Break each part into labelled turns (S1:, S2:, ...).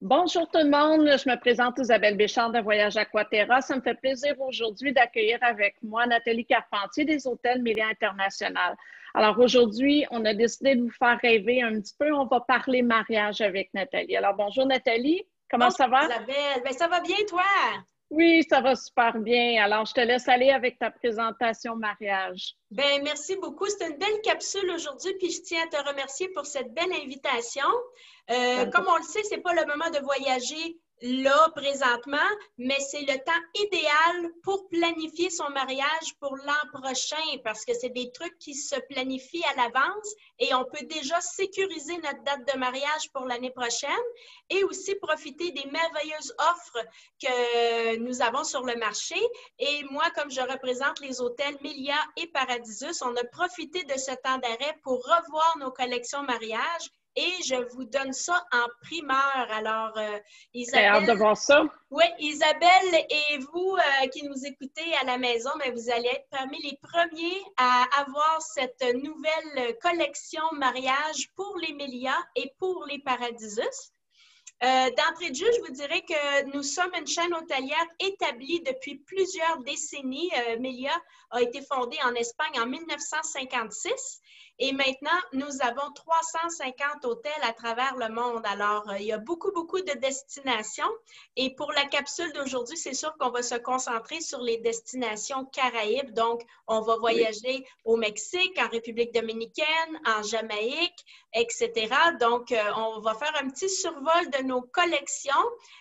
S1: Bonjour tout le monde, je me présente Isabelle Béchard de Voyage Aquaterra. Ça me fait plaisir aujourd'hui d'accueillir avec moi Nathalie Carpentier des Hôtels Mélia International. Alors aujourd'hui, on a décidé de vous faire rêver un petit peu. On va parler mariage avec Nathalie. Alors bonjour Nathalie, comment
S2: Bonjour
S1: ça va?
S2: Isabelle, ben, ça va bien toi?
S1: Oui, ça va super bien. Alors je te laisse aller avec ta présentation mariage.
S2: Ben, merci beaucoup. C'est une belle capsule aujourd'hui, puis je tiens à te remercier pour cette belle invitation. Comme on le sait, c'est pas le moment de voyager là, présentement, mais c'est le temps idéal pour planifier son mariage pour l'an prochain parce que c'est des trucs qui se planifient à l'avance et on peut déjà sécuriser notre date de mariage pour l'année prochaine et aussi profiter des merveilleuses offres que nous avons sur le marché. Et moi, comme je représente les hôtels Mélia et Paradisus, on a profité de ce temps d'arrêt pour revoir nos collections mariage. Et je vous donne ça en primeur. Alors,
S1: Très hâte de
S2: Isabelle,
S1: voir ça.
S2: oui, Isabelle et vous qui nous écoutez à la maison, mais vous allez être parmi les premiers à avoir cette nouvelle collection mariage pour les Mélia et pour les Paradisus. D'entrée de jeu, je vous dirais que nous sommes une chaîne hôtelière établie depuis plusieurs décennies. Mélia a été fondée en Espagne en 1956 et maintenant, nous avons 350 hôtels à travers le monde. Alors, il y a beaucoup de destinations et pour la capsule d'aujourd'hui, c'est sûr qu'on va se concentrer sur les destinations Caraïbes. Donc, on va voyager au Mexique, en République dominicaine, en Jamaïque, etc. Donc, on va faire un petit survol de nos collections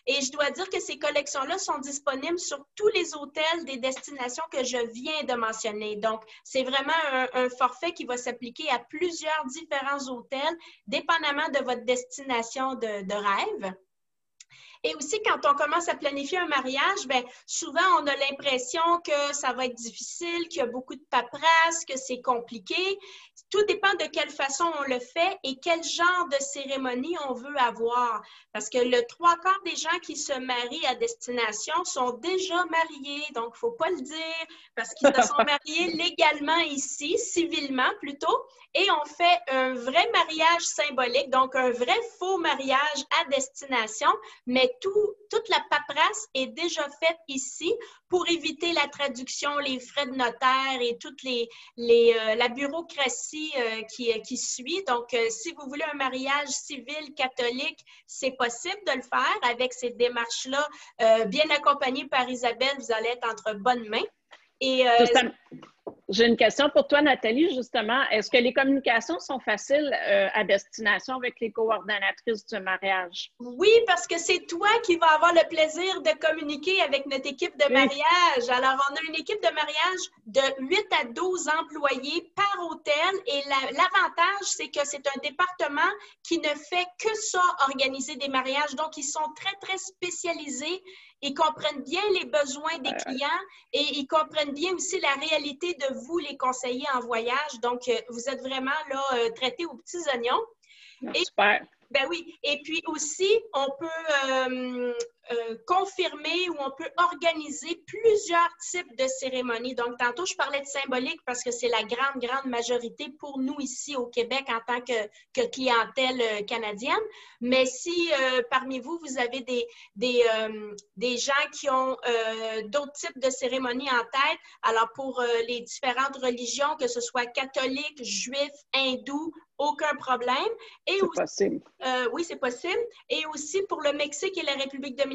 S2: et je dois dire que ces collections-là sont disponibles sur tous les hôtels des destinations que je viens de mentionner. Donc, c'est vraiment un forfait qui va s'appliquer à plusieurs différents hôtels, dépendamment de votre destination de rêve. Et aussi, quand on commence à planifier un mariage, bien, souvent, on a l'impression que ça va être difficile, qu'il y a beaucoup de paperasse, que c'est compliqué. Tout dépend de quelle façon on le fait et quel genre de cérémonie on veut avoir. Parce que le trois quarts des gens qui se marient à destination sont déjà mariés. Donc, il ne faut pas le dire parce qu'ils se sont mariés légalement ici, civilement plutôt. Et on fait un vrai mariage symbolique, donc un vrai faux mariage à destination, mais toute la paperasse est déjà faite ici pour éviter la traduction, les frais de notaire et toute la bureaucratie qui suit. Donc, si vous voulez un mariage civil catholique, c'est possible de le faire avec ces démarches-là. Bien accompagnées par Isabelle, vous allez être entre bonnes mains. Et,
S1: j'ai une question pour toi, Nathalie, justement. Est-ce que les communications sont faciles à destination avec les coordonnatrices du mariage?
S2: Oui, parce que c'est toi qui vas avoir le plaisir de communiquer avec notre équipe de mariage. Alors, on a une équipe de mariage de 8 à 12 employés par hôtel et l'avantage, c'est que c'est un département qui ne fait que ça, organiser des mariages. Donc, ils sont très spécialisés. Ils comprennent bien les besoins des clients et ils comprennent bien aussi la réalité de vous, les conseillers en voyage. Donc, vous êtes vraiment là traités aux petits oignons.
S1: Super.
S2: Ben oui. Et puis aussi, on peut confirmer ou on peut organiser plusieurs types de cérémonies. Donc, tantôt, je parlais de symbolique parce que c'est la grande majorité pour nous ici au Québec en tant que clientèle canadienne. Mais si parmi vous, vous avez des gens qui ont d'autres types de cérémonies en tête, alors pour les différentes religions, que ce soit catholique, juif, hindou, aucun problème.
S1: C'est possible.
S2: Oui, c'est possible. Et aussi, pour le Mexique et la République dominicaine,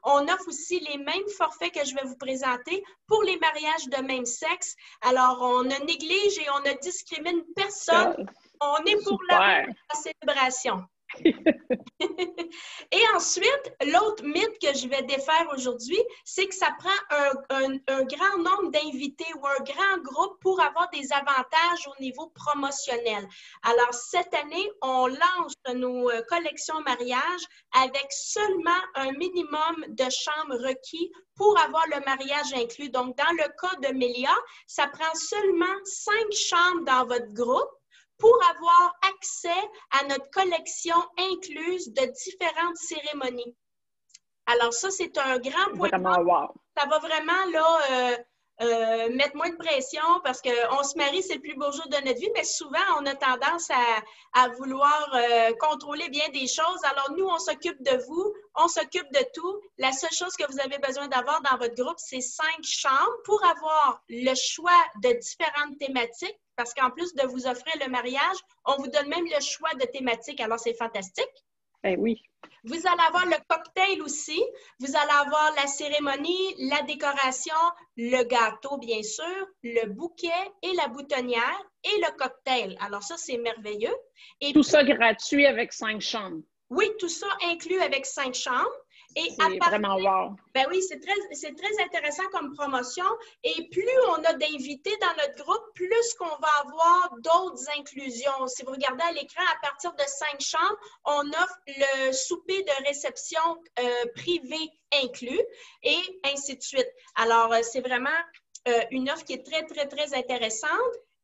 S2: on offre aussi les mêmes forfaits que je vais vous présenter pour les mariages de même sexe. Alors, on ne néglige et on ne discrimine personne. On est pour la célébration. Et ensuite, l'autre mythe que je vais défaire aujourd'hui, c'est que ça prend un grand nombre d'invités ou un grand groupe pour avoir des avantages au niveau promotionnel. Alors, cette année, on lance nos collections mariage avec seulement un minimum de chambres requis pour avoir le mariage inclus. Donc, dans le cas de Mélia, ça prend seulement 5 chambres dans votre groupe pour avoir accès à notre collection incluse de différentes cérémonies. Alors ça, c'est un grand point.
S1: Vraiment, wow.
S2: Ça va vraiment là, mettre moins de pression parce qu'on se marie, c'est le plus beau jour de notre vie, mais souvent, on a tendance à vouloir contrôler bien des choses. Alors nous, on s'occupe de vous, On s'occupe de tout. La seule chose que vous avez besoin d'avoir dans votre groupe, c'est 5 chambres pour avoir le choix de différentes thématiques. Parce qu'en plus de vous offrir le mariage, on vous donne même le choix de thématiques. Alors, c'est fantastique.
S1: Ben oui.
S2: Vous allez avoir le cocktail aussi. Vous allez avoir la cérémonie, la décoration, le gâteau, bien sûr, le bouquet et la boutonnière et le cocktail. Alors ça, c'est merveilleux. Et
S1: tout ça gratuit avec 5 chambres.
S2: Oui, tout ça inclus avec 5 chambres.
S1: C'est vraiment wow.
S2: Ben oui, c'est très intéressant comme promotion. Et plus on a d'invités dans notre groupe, plus qu'on va avoir d'autres inclusions. Si vous regardez à l'écran, à partir de 5 chambres, on offre le souper de réception privé inclus et ainsi de suite. Alors, c'est vraiment une offre qui est très, très, très intéressante.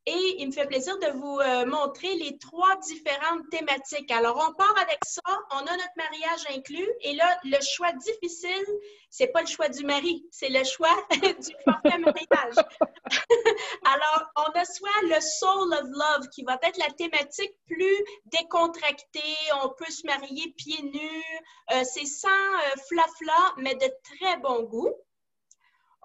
S2: Et il me fait plaisir de vous montrer les 3 différentes thématiques. Alors, on part avec ça. On a notre mariage inclus. Et là, le choix difficile, c'est pas le choix du mari, c'est le choix du forfait mariage. Alors, on a soit le Soul of Love, qui va être la thématique plus décontractée. On peut se marier pieds nus. C'est sans flafla, mais de très bon goût.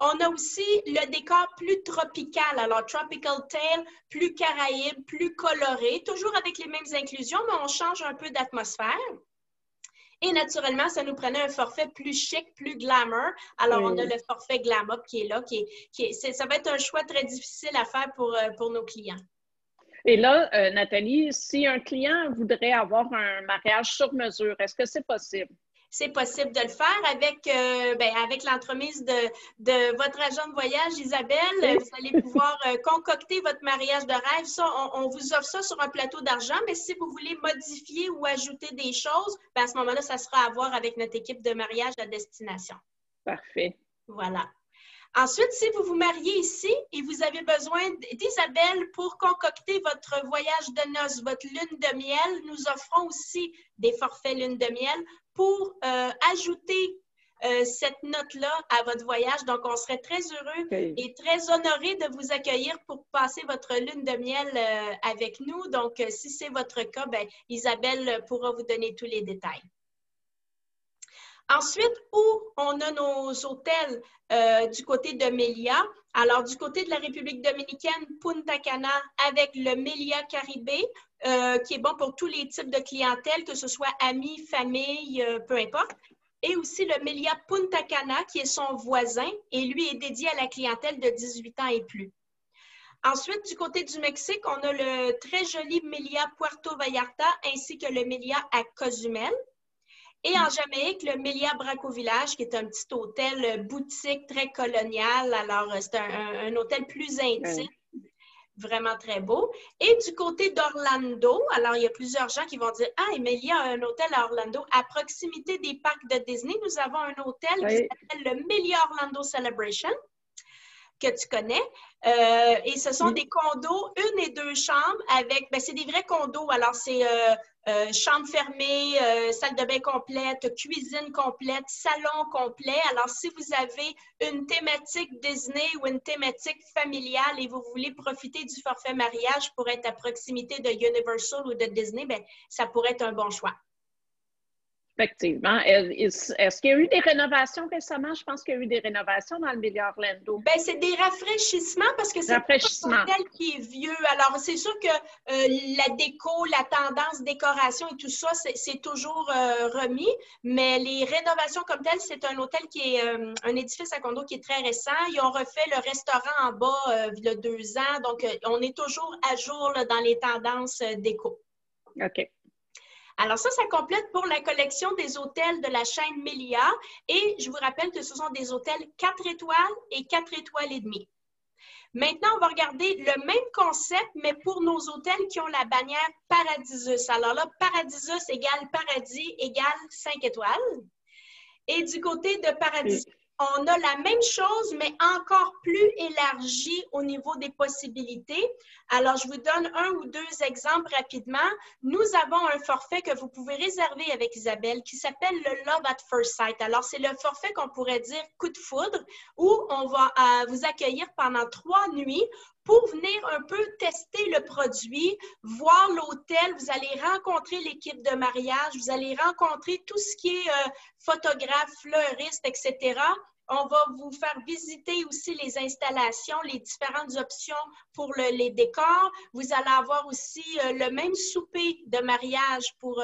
S2: On a aussi le décor plus tropical, alors Tropical Tale, plus caraïbe, plus coloré, toujours avec les mêmes inclusions, mais on change un peu d'atmosphère. Et naturellement, ça nous prenait un forfait plus chic, plus glamour. Alors, on a le forfait Glam Up qui est là. Ça va être un choix très difficile à faire pour nos clients.
S1: Et là, Nathalie, si un client voudrait avoir un mariage sur mesure, est-ce que c'est possible?
S2: C'est possible de le faire avec l'entremise de votre agent de voyage, Isabelle. Oui. Vous allez pouvoir concocter votre mariage de rêve. Ça, on vous offre ça sur un plateau d'argent, mais si vous voulez modifier ou ajouter des choses, à ce moment-là, ça sera à voir avec notre équipe de mariage à destination.
S1: Parfait.
S2: Voilà. Ensuite, si vous vous mariez ici et vous avez besoin d'Isabelle pour concocter votre voyage de noces, votre lune de miel, nous offrons aussi des forfaits lune de miel pour ajouter cette note-là à votre voyage. Donc, on serait très heureux et très honorés de vous accueillir pour passer votre lune de miel avec nous. Donc, si c'est votre cas, Isabelle pourra vous donner tous les détails. Ensuite, où on a nos hôtels du côté de Melia. Alors, du côté de la République dominicaine, Punta Cana avec le Melia Caribé, qui est bon pour tous les types de clientèle, que ce soit amis, famille, peu importe. Et aussi le Melia Punta Cana, qui est son voisin, et lui est dédié à la clientèle de 18 ans et plus. Ensuite, du côté du Mexique, on a le très joli Melia Puerto Vallarta, ainsi que le Melia à Cozumel. Et en Jamaïque, le Melia Braco Village, qui est un petit hôtel boutique très colonial. Alors, c'est un hôtel plus intime, vraiment très beau. Et du côté d'Orlando, alors il y a plusieurs gens qui vont dire « Ah, mais il y a un hôtel à Orlando. » À proximité des parcs de Disney, nous avons un hôtel qui s'appelle le Melia Orlando Celebration, que tu connais. Et ce sont des condos, 1 et 2 chambres avec, c'est des vrais condos. Alors, c'est chambre fermée, salle de bain complète, cuisine complète, salon complet. Alors, si vous avez une thématique Disney ou une thématique familiale et vous voulez profiter du forfait mariage pour être à proximité de Universal ou de Disney, ça pourrait être un bon choix.
S1: Effectivement. Est-ce qu'il y a eu des rénovations récemment? Je pense qu'il y a eu des rénovations dans le Melia Orlando.
S2: C'est des rafraîchissements parce que c'est un hôtel qui est vieux. Alors, c'est sûr que la déco, la tendance, décoration et tout ça, c'est toujours remis. Mais les rénovations comme telles, c'est un hôtel qui est un édifice à condo qui est très récent. Ils ont refait le restaurant en bas il y a 2 ans. Donc, on est toujours à jour là, dans les tendances déco.
S1: OK.
S2: Alors ça complète pour la collection des hôtels de la chaîne Melia. Et je vous rappelle que ce sont des hôtels 4 étoiles et 4 étoiles et demie. Maintenant, on va regarder le même concept, mais pour nos hôtels qui ont la bannière Paradisus. Alors là, Paradisus égale paradis égale 5 étoiles. Et du côté de Paradisus, on a la même chose, mais encore plus élargie au niveau des possibilités. Alors, je vous donne 1 ou 2 exemples rapidement. Nous avons un forfait que vous pouvez réserver avec Isabelle qui s'appelle le Love at First Sight. Alors, c'est le forfait qu'on pourrait dire coup de foudre où on va vous accueillir pendant 3 nuits pour venir un peu tester le produit, voir l'hôtel. Vous allez rencontrer l'équipe de mariage, vous allez rencontrer tout ce qui est photographe, fleuriste, etc. On va vous faire visiter aussi les installations, les différentes options pour les décors. Vous allez avoir aussi le même souper de mariage pour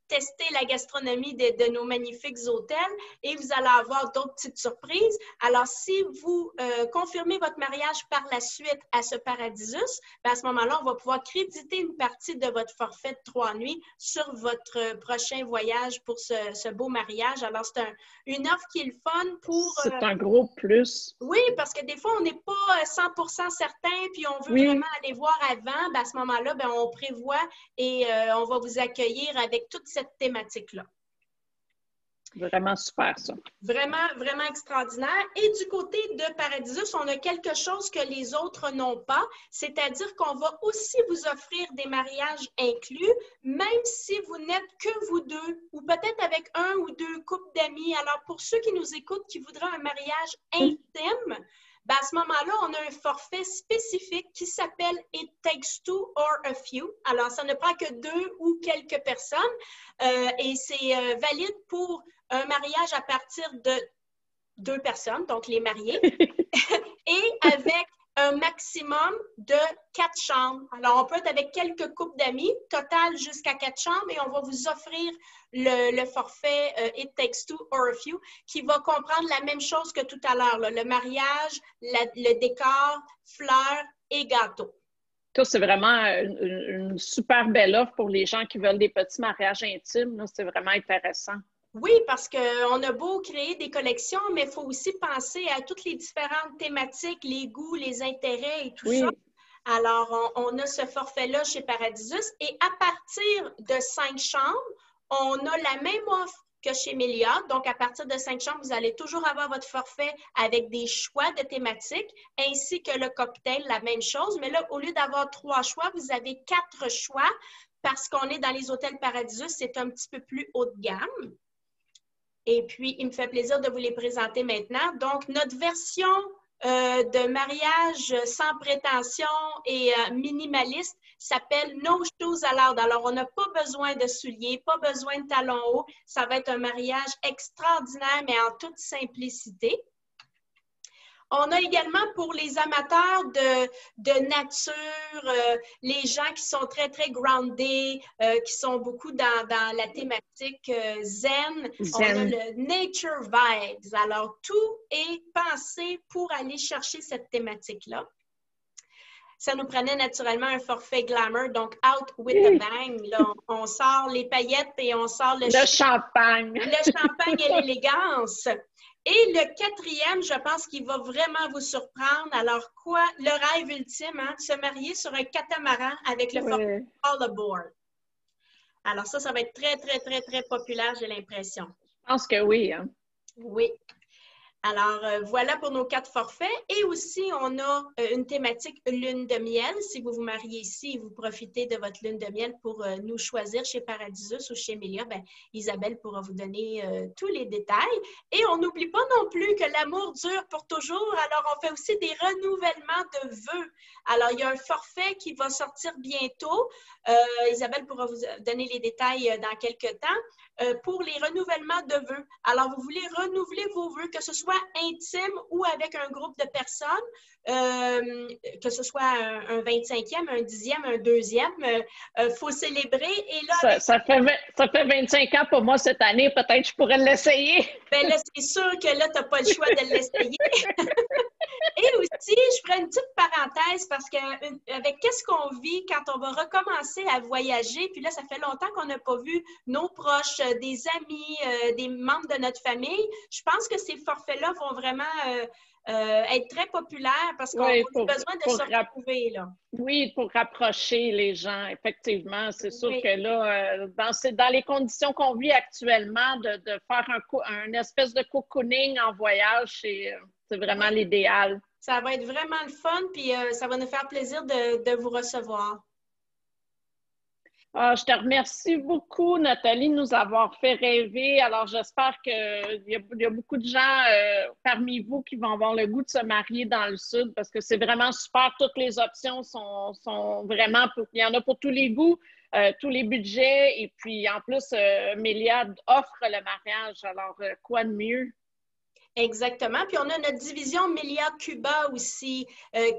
S2: tester la gastronomie de nos magnifiques hôtels et vous allez avoir d'autres petites surprises. Alors, si vous confirmez votre mariage par la suite à ce Paradisus, à ce moment-là, on va pouvoir créditer une partie de votre forfait de 3 nuits sur votre prochain voyage pour ce beau mariage. Alors, c'est une offre qui est le fun pour...
S1: C'est un gros plus.
S2: Oui, parce que des fois, on n'est pas 100% certain, puis on veut vraiment aller voir avant. À ce moment-là, on prévoit et on va vous accueillir avec toute cette thématique-là.
S1: Vraiment super, ça.
S2: Vraiment, vraiment extraordinaire. Et du côté de Paradisus, on a quelque chose que les autres n'ont pas, c'est-à-dire qu'on va aussi vous offrir des mariages inclus, même si vous n'êtes que vous deux, ou peut-être avec un ou deux couples d'amis. Alors, pour ceux qui nous écoutent, qui voudraient un mariage intime, à ce moment-là, on a un forfait spécifique qui s'appelle « It takes two or a few ». Alors, ça ne prend que 2 ou quelques personnes et c'est valide pour un mariage à partir de 2 personnes, donc les mariés, et avec un maximum de 4 chambres. Alors, on peut être avec quelques couples d'amis, total jusqu'à 4 chambres, et on va vous offrir le forfait It Takes Two or a Few, qui va comprendre la même chose que tout à l'heure, le mariage, le décor, fleurs et gâteaux.
S1: Ça, c'est vraiment une super belle offre pour les gens qui veulent des petits mariages intimes. C'est vraiment intéressant.
S2: Oui, parce qu'on a beau créer des collections, mais il faut aussi penser à toutes les différentes thématiques, les goûts, les intérêts et tout ça. Alors, on a ce forfait-là chez Paradisus et à partir de 5 chambres, on a la même offre que chez Melia. Donc, à partir de 5 chambres, vous allez toujours avoir votre forfait avec des choix de thématiques ainsi que le cocktail, la même chose. Mais là, au lieu d'avoir 3 choix, vous avez 4 choix parce qu'on est dans les hôtels Paradisus, c'est un petit peu plus haut de gamme. Et puis, il me fait plaisir de vous les présenter maintenant. Donc, notre version de mariage sans prétention et minimaliste s'appelle No Shoes Allowed. Alors, on n'a pas besoin de souliers, pas besoin de talons hauts. Ça va être un mariage extraordinaire, mais en toute simplicité. On a également pour les amateurs de nature, les gens qui sont très, très groundés, qui sont beaucoup dans la thématique zen. On a le Nature Vibes. Alors, tout est pensé pour aller chercher cette thématique-là. Ça nous prenait naturellement un forfait glamour, donc out with a bang. Là, on sort les paillettes et on sort le
S1: champagne.
S2: Le champagne et l'élégance. Et le 4e, je pense qu'il va vraiment vous surprendre. Alors quoi? Le rêve ultime, hein? Se marier sur un catamaran avec le forfait All Aboard. Alors ça va être très, très, très, très populaire, j'ai l'impression.
S1: Je pense que oui. Hein?
S2: Oui. Alors, voilà pour nos 4 forfaits. Et aussi, on a une thématique lune de miel. Si vous vous mariez ici et vous profitez de votre lune de miel pour nous choisir chez Paradisus ou chez Melia, Isabelle pourra vous donner tous les détails. Et on n'oublie pas non plus que l'amour dure pour toujours. Alors, on fait aussi des renouvellements de vœux. Alors, il y a un forfait qui va sortir bientôt. Isabelle pourra vous donner les détails dans quelques temps. Pour les renouvellements de vœux. Alors, vous voulez renouveler vos vœux, que ce soit intime ou avec un groupe de personnes, que ce soit un 25e, un 10e, un 2e, faut célébrer. Et là,
S1: ça fait 25 ans pour moi cette année, peut-être je pourrais l'essayer.
S2: Bien là, c'est sûr que là, tu n'as pas le choix de l'essayer. Et aussi, je ferai une petite parenthèse parce qu'avec qu'est-ce qu'on vit quand on va recommencer à voyager, puis là, ça fait longtemps qu'on n'a pas vu nos proches, des amis, des membres de notre famille. Je pense que ces forfaits-là vont vraiment être très populaires parce qu'on a besoin de se retrouver, là.
S1: Oui, pour rapprocher les gens, effectivement. C'est sûr que là, dans les conditions qu'on vit actuellement, de faire un espèce de cocooning en voyage, c'est vraiment l'idéal.
S2: Ça va être vraiment le fun, puis ça va nous faire plaisir de vous recevoir.
S1: Je te remercie beaucoup, Nathalie, de nous avoir fait rêver. Alors, j'espère qu'il y a beaucoup de gens parmi vous qui vont avoir le goût de se marier dans le Sud parce que c'est vraiment super. Toutes les options sont vraiment il y en a pour tous les goûts, tous les budgets. Et puis, en plus, Méliade offre le mariage. Alors, quoi de mieux?
S2: Exactement. Puis on a notre division Melia Cuba aussi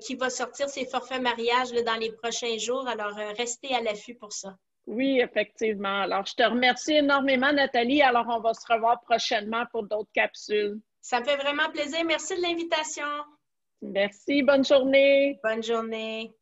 S2: qui va sortir ses forfaits mariage là, dans les prochains jours. Alors, restez à l'affût pour ça.
S1: Oui, effectivement. Alors, je te remercie énormément, Nathalie. Alors, on va se revoir prochainement pour d'autres capsules.
S2: Ça me fait vraiment plaisir. Merci de l'invitation.
S1: Merci, bonne journée.
S2: Bonne journée.